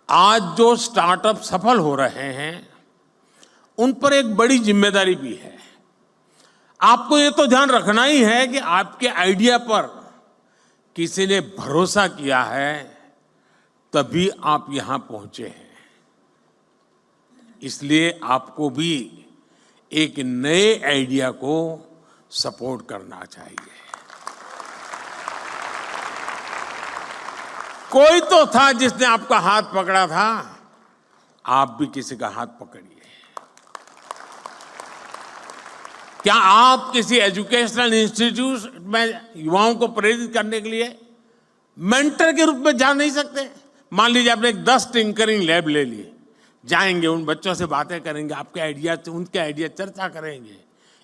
आज जो स्टार्टअप सफल हो रहे हैं उन पर एक बड़ी जिम्मेदारी भी है। आपको ये तो ध्यान रखना ही है कि आपके आइडिया पर किसी ने भरोसा किया है, तभी आप यहां पहुंचे हैं। इसलिए आपको भी एक नए आइडिया को सपोर्ट करना चाहिए। कोई तो था जिसने आपका हाथ पकड़ा था, आप भी किसी का हाथ पकड़िए। क्या आप किसी एजुकेशनल इंस्टीट्यूट में युवाओं को प्रेरित करने के लिए मेंटर के रूप में जा नहीं सकते? मान लीजिए आपने एक 10 टिंकरिंग लैब ले ली, जाएंगे उन बच्चों से बातें करेंगे, आपके आइडिया उनके आइडिया चर्चा करेंगे,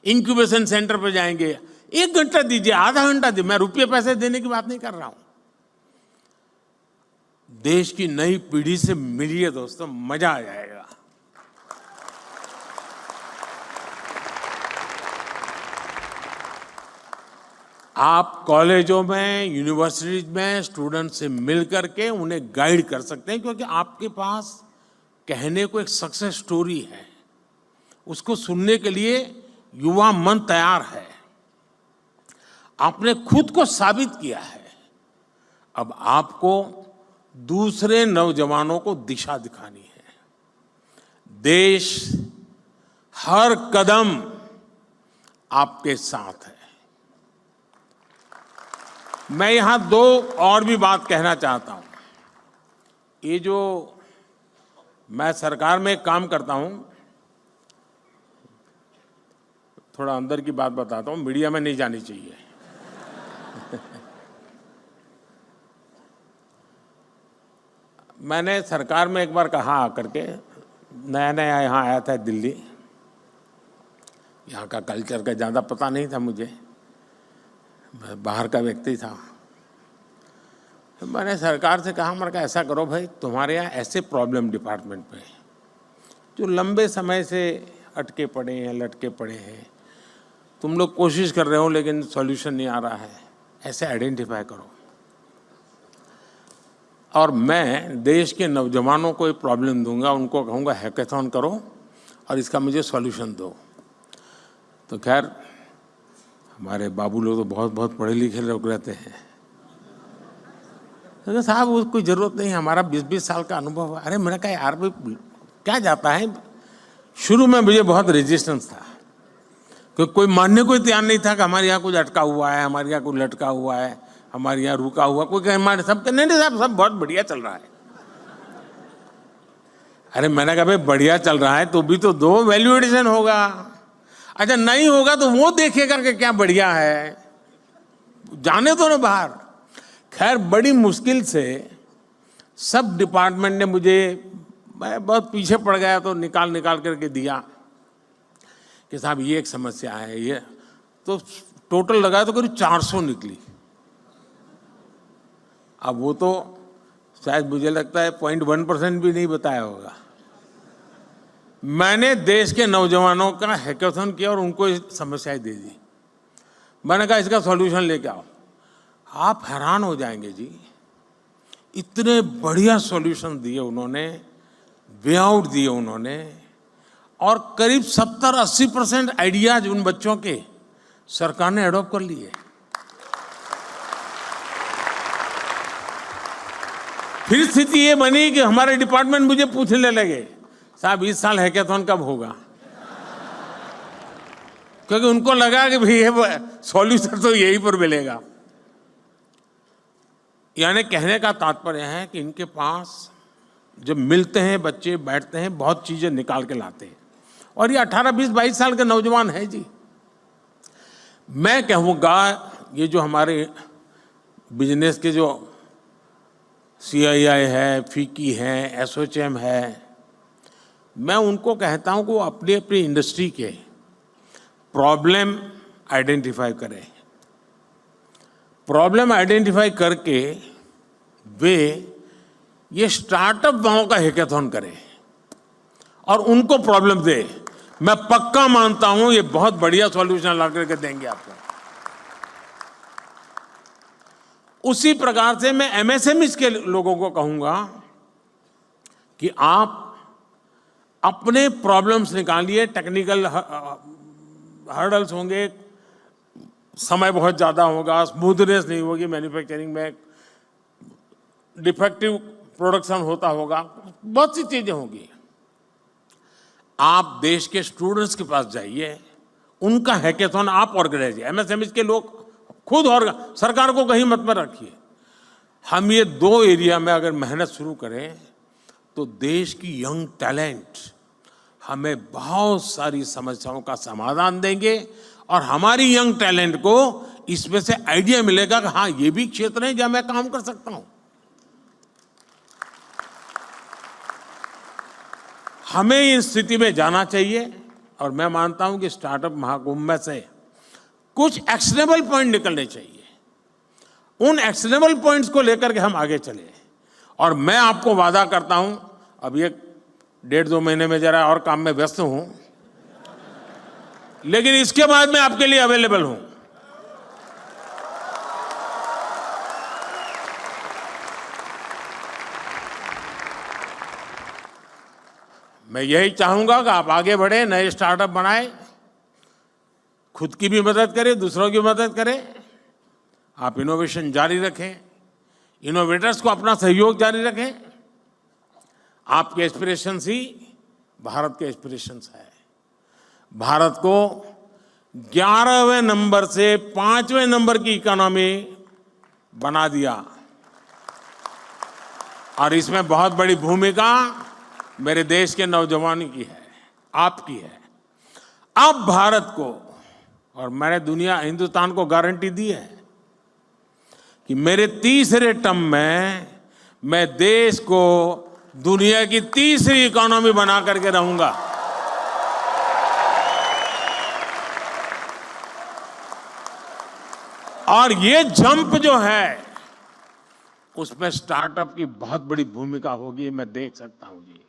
इंक्यूबेशन सेंटर पर जाएंगे, 1 घंटा दीजिए, आधा घंटा दीजिए, मैं रुपये पैसे देने की बात नहीं कर रहा हूं। देश की नई पीढ़ी से मिलिए दोस्तों, मजा आ जाएगा। आप कॉलेजों में, यूनिवर्सिटीज में स्टूडेंट से मिल करके उन्हें गाइड कर सकते हैं, क्योंकि आपके पास कहने को एक सक्सेस स्टोरी है, उसको सुनने के लिए युवा मन तैयार है। आपने खुद को साबित किया है, अब आपको दूसरे नौजवानों को दिशा दिखानी है। देश हर कदम आपके साथ है। मैं यहां 2 और भी बात कहना चाहता हूं। ये जो मैं सरकार में काम करता हूं, थोड़ा अंदर की बात बताता हूं, मीडिया में नहीं जानी चाहिए। मैंने सरकार में एक बार कहा आकर के, नया नया यहाँ आया था दिल्ली, यहाँ का कल्चर का ज़्यादा पता नहीं था मुझे, बाहर का व्यक्ति था। मैंने सरकार से कहा, मैंने कहा ऐसा करो भाई, तुम्हारे यहाँ ऐसे प्रॉब्लम डिपार्टमेंट में जो लंबे समय से अटके पड़े हैं, लटके पड़े हैं, तुम लोग कोशिश कर रहे हो लेकिन सॉल्यूशन नहीं आ रहा है, ऐसे आइडेंटिफाई करो और मैं देश के नौजवानों को ये प्रॉब्लम दूंगा, उनको कहूँगा हैकेथॉन करो और इसका मुझे सॉल्यूशन दो। तो खैर हमारे बाबू लोग तो बहुत बहुत पढ़े लिखे लोग रहते हैं, तो साहब उसको कोई ज़रूरत नहीं, हमारा 20-20 साल का अनुभव है। अरे मैंने कहा यार भाई क्या जाता है। शुरू में मुझे बहुत रेजिस्टेंस था, क्योंकि कोई मानने को तैयार नहीं था कि हमारे यहाँ कुछ अटका हुआ है, हमारे यहाँ कुछ लटका हुआ है, हमारे यहाँ रुका हुआ, कोई कहे हमारे सब नहीं साहब सब बहुत बढ़िया चल रहा है। अरे मैंने कहा भाई बढ़िया चल रहा है तो भी तो दो, वैल्यू एडिशन होगा। अच्छा नहीं होगा तो वो देखेगा कि क्या बढ़िया है, जाने दो ना बाहर। खैर बड़ी मुश्किल से सब डिपार्टमेंट ने मुझे, मैं बहुत पीछे पड़ गया तो निकाल करके दिया कि साहब ये एक समस्या है, ये तो टोटल लगाया तो करीब 400 निकली। अब वो तो शायद मुझे लगता है 0.1% भी नहीं बताया होगा। मैंने देश के नौजवानों का हैकेथॉन किया और उनको समस्याएं दे दी। मैंने कहा इसका सॉल्यूशन लेके आओ। आप हैरान हो जाएंगे जी, इतने बढ़िया सॉल्यूशन दिए उन्होंने, वे आउट दिए उन्होंने, और करीब 70-80% आइडियाज उन बच्चों के सरकार ने अडॉप्ट कर लिए। फिर स्थिति ये बनी कि हमारे डिपार्टमेंट मुझे पूछने लगे, साहब इस साल हैकेथॉन कब होगा, क्योंकि उनको लगा कि भाई ये सॉल्यूशन तो यहीं पर मिलेगा। यानी कहने का तात्पर्य है कि इनके पास जब मिलते हैं बच्चे, बैठते हैं, बहुत चीजें निकाल के लाते हैं। और ये 18, 20, 22 साल के नौजवान हैं जी। मैं कहूँगा ये जो हमारे बिजनेस के जो CII है, FICCI है, ASSOCHAM है, मैं उनको कहता हूँ कि वो अपनी अपनी इंडस्ट्री के प्रॉब्लम आइडेंटिफाई करें। प्रॉब्लम आइडेंटिफाई करके वे ये स्टार्टअप वालों का हैकेथॉन करें और उनको प्रॉब्लम दे। मैं पक्का मानता हूं ये बहुत बढ़िया सॉल्यूशन ला करके देंगे आपको। उसी प्रकार से मैं MSMEs के लोगों को कहूंगा कि आप अपने प्रॉब्लम्स निकालिए। टेक्निकल हर्डल्स होंगे, समय बहुत ज़्यादा होगा, स्मूथनेस नहीं होगी मैन्युफैक्चरिंग में, डिफेक्टिव प्रोडक्शन होता होगा, बहुत सी चीज़ें होंगी। आप देश के स्टूडेंट्स के पास जाइए, उनका हैकेथॉन आप ऑर्गेनाइज, एमएसएमई के लोग खुद, और सरकार को कहीं मत में रखिए। हम ये 2 एरिया में अगर मेहनत शुरू करें तो देश की यंग टैलेंट हमें बहुत सारी समस्याओं का समाधान देंगे, और हमारी यंग टैलेंट को इसमें से आइडिया मिलेगा कि हाँ, ये भी क्षेत्र है जहां मैं काम कर सकता हूं। हमें इस स्थिति में जाना चाहिए, और मैं मानता हूं कि स्टार्टअप महाकुंभ में से कुछ एक्शनेबल पॉइंट निकलने चाहिए। उन एक्शनेबल पॉइंट्स को लेकर के हम आगे चले। और मैं आपको वादा करता हूं, अब ये 1.5-2 महीने में जरा और काम में व्यस्त हूं, लेकिन इसके बाद मैं आपके लिए अवेलेबल हूं। मैं यही चाहूंगा कि आप आगे बढ़े, नए स्टार्टअप बनाएं, खुद की भी मदद करें, दूसरों की मदद करें। आप इनोवेशन जारी रखें, इनोवेटर्स को अपना सहयोग जारी रखें। आपके एस्पिरेशंस ही भारत के एस्पिरेशंस है। भारत को 11वें नंबर से 5वें नंबर की इकोनॉमी बना दिया, और इसमें बहुत बड़ी भूमिका मेरे देश के नौजवानों की है, आपकी है। अब भारत को, और मैंने हिंदुस्तान को गारंटी दी है कि मेरे तीसरे टर्म में मैं देश को दुनिया की तीसरी इकोनॉमी बना करके रहूंगा। और ये जंप जो है, उसमें स्टार्टअप की बहुत बड़ी भूमिका होगी, मैं देख सकता हूं जी।